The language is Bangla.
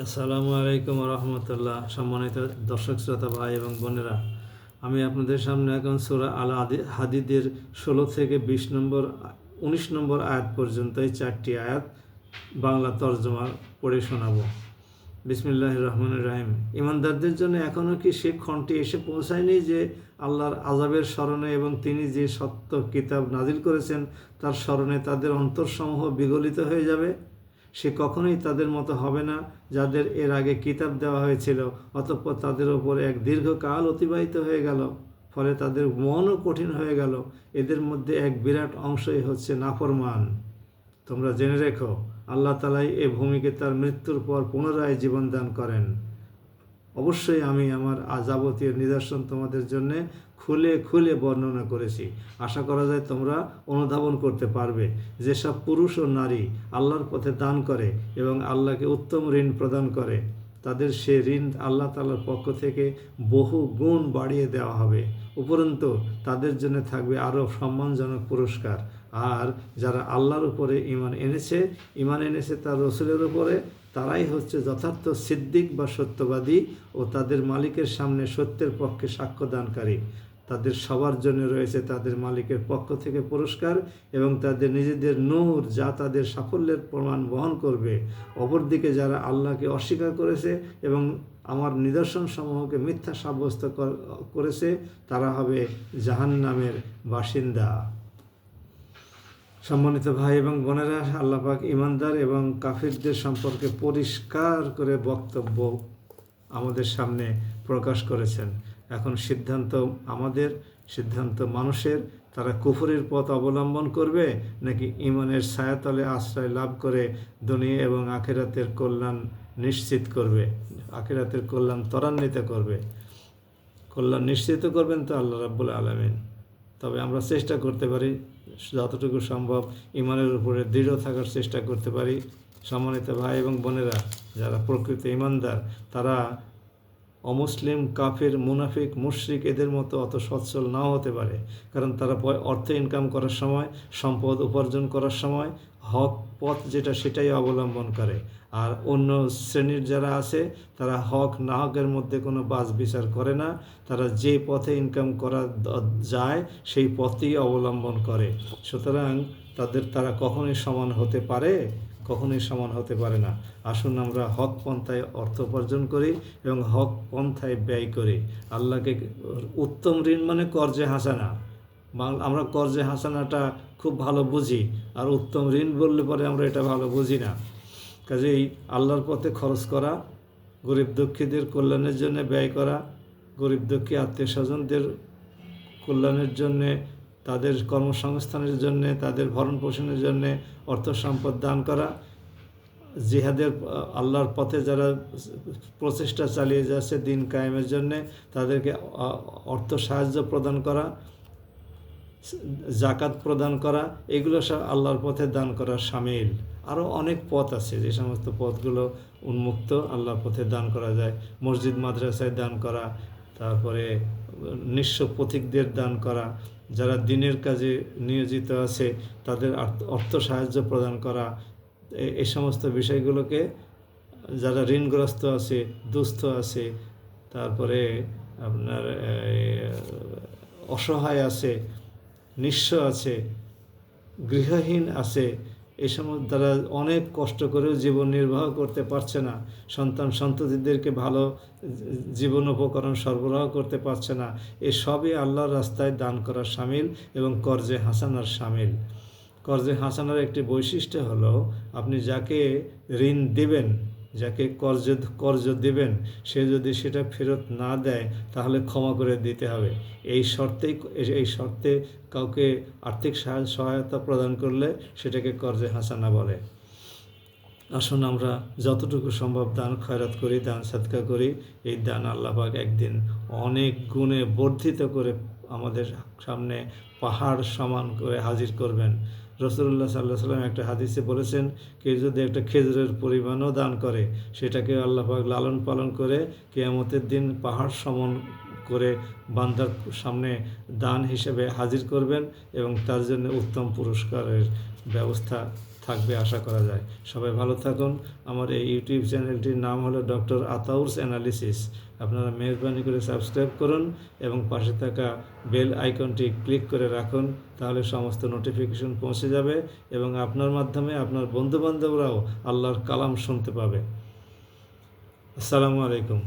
আসসালামু আলাইকুম রহমতুল্লাহ। সম্মানিত দর্শক শ্রোতা ভাই এবং বোনেরা, আমি আপনাদের সামনে এখন সূরা আল হাদিদের 16 থেকে 19 নম্বর আয়াত পর্যন্ত এই 4টি আয়াত বাংলা তর্জমা পড়ে শোনাবো। বিসমিল্লাহির রহমানির রহিম। ইমানদারদের জন্য এখনও কি সে ক্ষণটি এসে পৌঁছায়নি যে আল্লাহর আযাবের স্মরণে এবং তিনি যে সত্য কিতাব নাজিল করেছেন তার স্মরণে তাদের অন্তরসমূহ বিগলিত হয়ে যাবে? সে কখনোই তাদের মতো হবে না যাদের এর আগে কিতাব দেওয়া হয়েছিল, অতঃপর তাদের ওপর এক দীর্ঘকাল অতিবাহিত হয়ে গেল, ফলে তাদের মনও কঠিন হয়ে গেল। এদের মধ্যে এক বিরাট অংশই হচ্ছে নাফরমান। তোমরা জেনে রেখো, আল্লাহ তাআলাই এ ভূমিকে তার মৃত্যুর পর পুনরায় জীবন দান করেন। অবশ্যই আমি আমার যাবতীয় নিদর্শন তোমাদের জন্য খুলে খুলে বর্ণনা করেছি। আশা করা যায় তোমরা অনুধাবন করতে পারবে। যেসব পুরুষ ও নারী আল্লাহর পথে দান করে এবং আল্লাহকে উত্তম ঋণ প্রদান করে, তাদের সে ঋণ আল্লাহ তাআলার পক্ষ থেকে বহু গুণ বাড়িয়ে দেওয়া হবে। উপরন্তু তাদের জন্য থাকবে আরও সম্মানজনক পুরস্কার। আর যারা আল্লাহর উপরে ঈমান এনেছে তার রসুলের উপরে, তারাই হচ্ছে যথার্থ সিদ্দিক বা সত্যবাদী ও তাদের মালিকের সামনে সত্যের পক্ষে সাক্ষ্যদানকারী। তাদের সবার জন্য রয়েছে তাদের মালিকের পক্ষ থেকে পুরস্কার এবং তাদের নিজেদের নূর, যা তাদের সাফল্যের প্রমাণ বহন করবে। অপরদিকে যারা আল্লাহকে অস্বীকার করেছে এবং আমার নিদর্শন সমূহকে মিথ্যা সাব্যস্ত করেছে, তারা হবে জাহান্নামের বাসিন্দা। সম্মানিত ভাই এবং বোনেরা, আল্লাহ পাক ঈমানদার এবং কাফিরদের সম্পর্কে পরিষ্কার করে বক্তব্য আমাদের সামনে প্রকাশ করেছেন। এখন সিদ্ধান্ত মানুষের, তারা কুফরের পথ অবলম্বন করবে নাকি ঈমানের ছায়াতলে আশ্রয় লাভ করে দুনিয়া এবং আখিরাতের কল্যাণ নিশ্চিত করবে, আখিরাতের কল্যাণ ত্বরান্বিত করবে। কল্যাণ নিশ্চিত করবেন তো আল্লাহ রাব্বুল আলামিন। তবে আমরা চেষ্টা করতে পারি, যতটুকু সম্ভব ঈমানের উপরে দৃঢ় থাকার চেষ্টা করতে পারি। সম্মানিত ভাই এবং বোনেরা, যারা প্রকৃত ঈমানদার তারা অমুসলিম, কাফির, মুনাফিক, মুশরিক এদের মতো অত সচ্ছল নাও হতে পারে, কারণ তারা অর্থ ইনকাম করার সময়, সম্পদ উপার্জন করার সময় হক পথ যেটা সেটাই অবলম্বন করে। আর অন্য শ্রেণীর যারা আছে তারা হক না হকের মধ্যে কোনো বাছ বিচার করে না। তারা যে পথে ইনকাম করা যায় সেই পথেই অবলম্বন করে। সুতরাং তারা কখনোই সমান হতে পারে? কখনোই সমান হতে পারে না। আসুন আমরা হক পন্থায় অর্থ উপার্জন করি এবং হক পন্থায় ব্যয় করি। আল্লাহকে উত্তম ঋণ মানে কর্জে হাসানা। আমরা কর্জে হাসানাটা খুব ভালো বুঝি, আর উত্তম ঋণ বললে পরে আমরা এটা ভালো বুঝি না। কাজেই আল্লাহর পথে খরচ করা, গরিব দুঃখীদের কল্যাণের জন্য ব্যয় করা, গরিব দুঃখী আত্মীয় স্বজনদের কল্যাণের জন্যে, তাদের কর্মসংস্থানের জন্যে, তাদের ভরণ পোষণের জন্যে অর্থ সম্পদ দান করা, জিহাদের আল্লাহর পথে যারা প্রচেষ্টা চালিয়ে যাচ্ছে দিন কায়েমের জন্যে তাদেরকে অর্থ সাহায্য প্রদান করা, জাকাত প্রদান করা, এগুলো সব আল্লাহর পথে দান করার শামিল। আরও অনেক পথ আছে যে সমস্ত পথগুলো উন্মুক্ত, আল্লাহর পথে দান করা যায়। মসজিদ মাদ্রাসায় দান করা, তারপরে নিঃস্ব পথিকদের দান করা, যারা দিনের কাজে নিয়োজিত আছে তাদের অর্থ সাহায্য প্রদান করা, এই সমস্ত বিষয়গুলোকে, যারা ঋণগ্রস্ত আছে, দুস্থ আছে, তারপরে আপনার অসহায় আছে, নিঃস্ব আছে, গৃহহীন আছে, এই সমস্ত যারা অনেক কষ্ট করেও জীবন নির্বাহ করতে পারছে না, সন্ততিদেরকে ভালো জীবন উপকরণ সরবরাহ করতে পারছে না, এসবই আল্লাহর রাস্তায় দান করার শামিল এবং কর্জে হাসানার শামিল। কর্জে হাসানার একটি বৈশিষ্ট্য হলো, আপনি যাকে ঋণ দেবেন, যাকে কর্জ দেবেন, সে যদি সেটা ফেরত না দেয় তাহলে ক্ষমা করে দিতে হবে। এই শর্তে কাউকে আর্থিক সহায়তা প্রদান করলে সেটাকে কর্জে হাসানা বলে। আসুন আমরা যতটুকু সম্ভব দান খয়রাত করি, দান সাদকা করি। এই দান আল্লাহ পাক একদিন অনেক গুণে বর্ধিত করে আমাদের সামনে পাহাড় সমান করে হাজির করবেন। রাসূলুল্লাহ সাল্লাল্লাহু আলাইহি ওয়াসাল্লাম একটা হাদিসে বলেছেন, কেউ যদি একটা খেজুরের পরিমাণও দান করে, সেটাকে আল্লাহ পাক লালন পালন করে কিয়ামতের দিন পাহাড় সমান করে বান্দার সামনে দান হিসেবে হাজির করবেন এবং তার জন্য উত্তম পুরস্কারের ব্যবস্থা থাকবে আশা করা যায়। সবাই ভালো থাকুন। আমার এই ইউটিউব চ্যানেলটির নাম হলো ডক্টর আতাউরস অ্যানালিসিস। আপনারা মেহরবানি করে সাবস্ক্রাইব করুন এবং পাশে থাকা বেল আইকনটি ক্লিক করে রাখুন, তাহলে সমস্ত নোটিফিকেশন পৌঁছে যাবে এবং আপনার মাধ্যমে আপনার বন্ধুবান্ধবরাও আল্লাহর কালাম শুনতে পাবে। আসসালামু আলাইকুম।